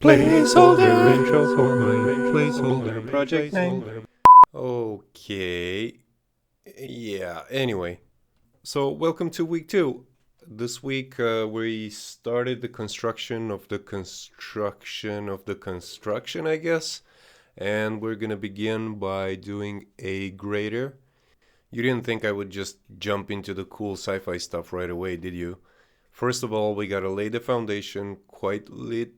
Placeholder intro for my placeholder project name. Okay. Yeah, anyway. So, welcome to week 2. This week we started the construction, I guess. And we're gonna begin by doing a grader. You didn't think I would just jump into the cool sci fi stuff right away, did you? First of all, we gotta lay the foundation quite literally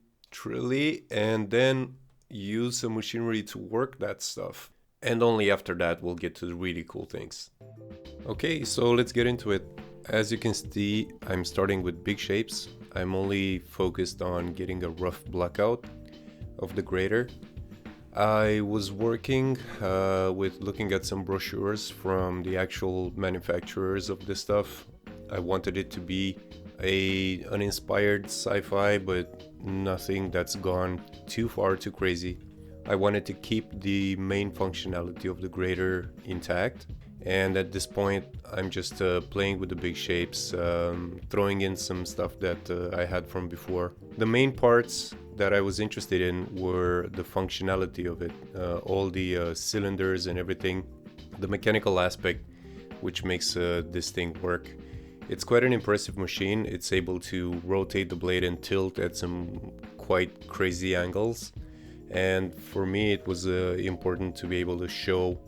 and then use some machinery to work that stuff. And only after that we'll get to the really cool things. Okay, so let's get into it. As you can see, I'm starting with big shapes. I'm only focused on getting a rough blackout of the grader. I was working with looking at some brochures from the actual manufacturers of this stuff. I wanted it to be a uninspired sci-fi, but nothing that's gone too far, too crazy. I wanted to keep the main functionality of the grader intact, and at this point I'm just playing with the big shapes, throwing in some stuff that I had from before. The main parts that I was interested in were the functionality of it, all the cylinders and everything, the mechanical aspect which makes this thing work. It's quite an impressive machine. It's able to rotate the blade and tilt at some quite crazy angles. And for me, it was important to be able to show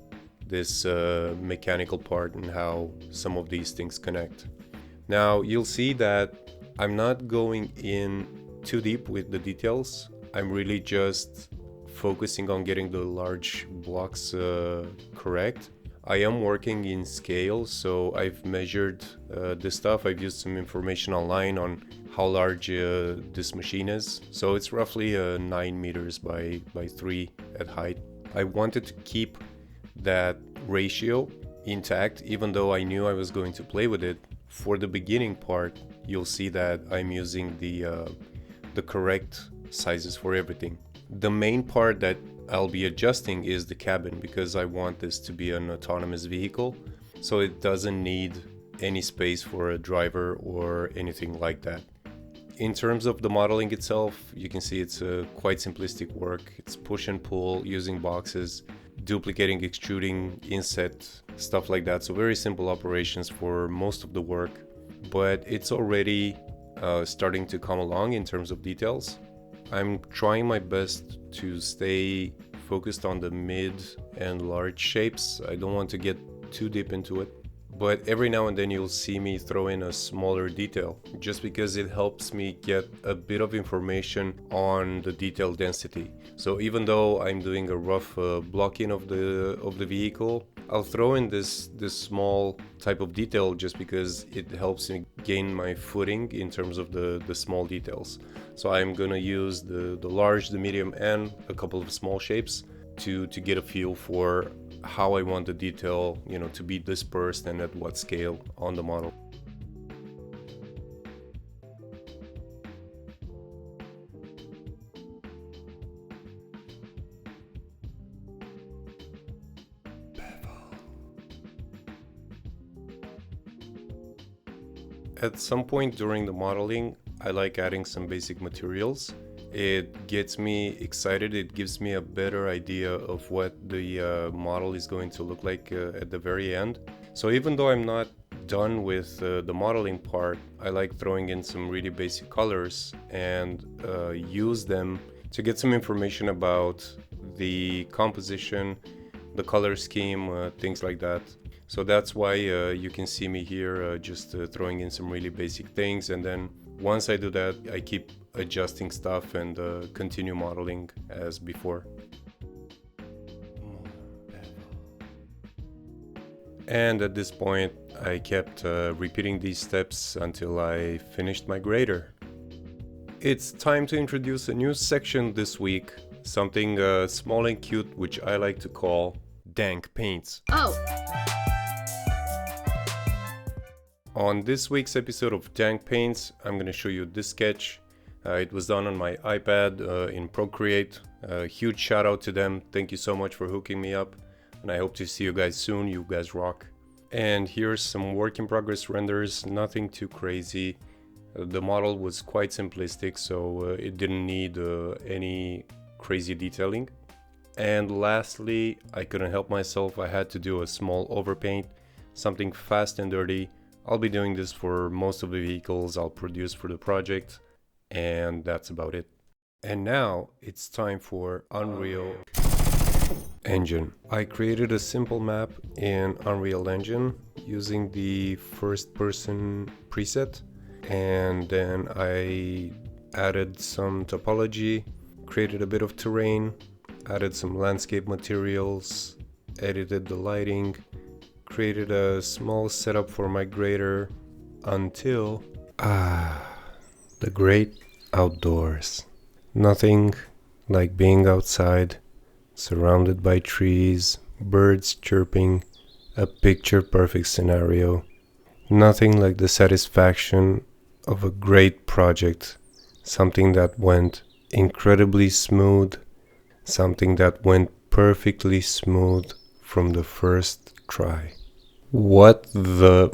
this mechanical part and how some of these things connect. Now, you'll see that I'm not going in too deep with the details. I'm really just focusing on getting the large blocks correct. I am working in scale, so I've measured this stuff. I've used some information online on how large this machine is. So it's roughly 9 meters by 3 at height. I wanted to keep that ratio intact, even though I knew I was going to play with it. For the beginning part, you'll see that I'm using the correct sizes for everything. The main part that I'll be adjusting is the cabin, because I want this to be an autonomous vehicle, so it doesn't need any space for a driver or anything like that. In terms of the modeling itself, you can see it's quite simplistic work. It's push and pull using boxes, duplicating, extruding, inset, stuff like that. So very simple operations for most of the work, but it's already starting to come along in terms of details. I'm trying my best to stay focused on the mid and large shapes. I don't want to get too deep into it, but every now and then you'll see me throw in a smaller detail, just because it helps me get a bit of information on the detail density. So even though I'm doing a rough blocking of the vehicle, I'll throw in this small type of detail just because it helps me gain my footing in terms of the small details. So I'm gonna use the large, the medium, and a couple of small shapes to get a feel for how I want the detail, to be dispersed and at what scale on the model. At some point during the modeling, I like adding some basic materials. It gets me excited. It gives me a better idea of what the model is going to look like at the very end. So even though I'm not done with the modeling part, I like throwing in some really basic colors and use them to get some information about the composition, the color scheme, things like that. So that's why you can see me here just throwing in some really basic things, and then once I do that, I keep adjusting stuff and continue modeling as before. And at this point, I kept repeating these steps until I finished my grader. It's time to introduce a new section this week, something small and cute, which I like to call dank paints. Oh! On this week's episode of Dank Paints, I'm going to show you this sketch. It was done on my iPad in Procreate. Huge shout out to them. Thank you so much for hooking me up. And I hope to see you guys soon. You guys rock. And here's some work in progress renders. Nothing too crazy. The model was quite simplistic, so it didn't need any crazy detailing. And lastly, I couldn't help myself, I had to do a small overpaint, something fast and dirty. I'll be doing this for most of the vehicles I'll produce for the project, and that's about it. And now it's time for Unreal Engine. I created a simple map in Unreal Engine using the first person preset, and then I added some topology, created a bit of terrain, added some landscape materials, edited the lighting, created a small setup for my grader until the great outdoors. Nothing like being outside, surrounded by trees, birds chirping, a picture perfect scenario. Nothing like the satisfaction of a great project, something that went incredibly smooth, something that went perfectly smooth from the first try. What the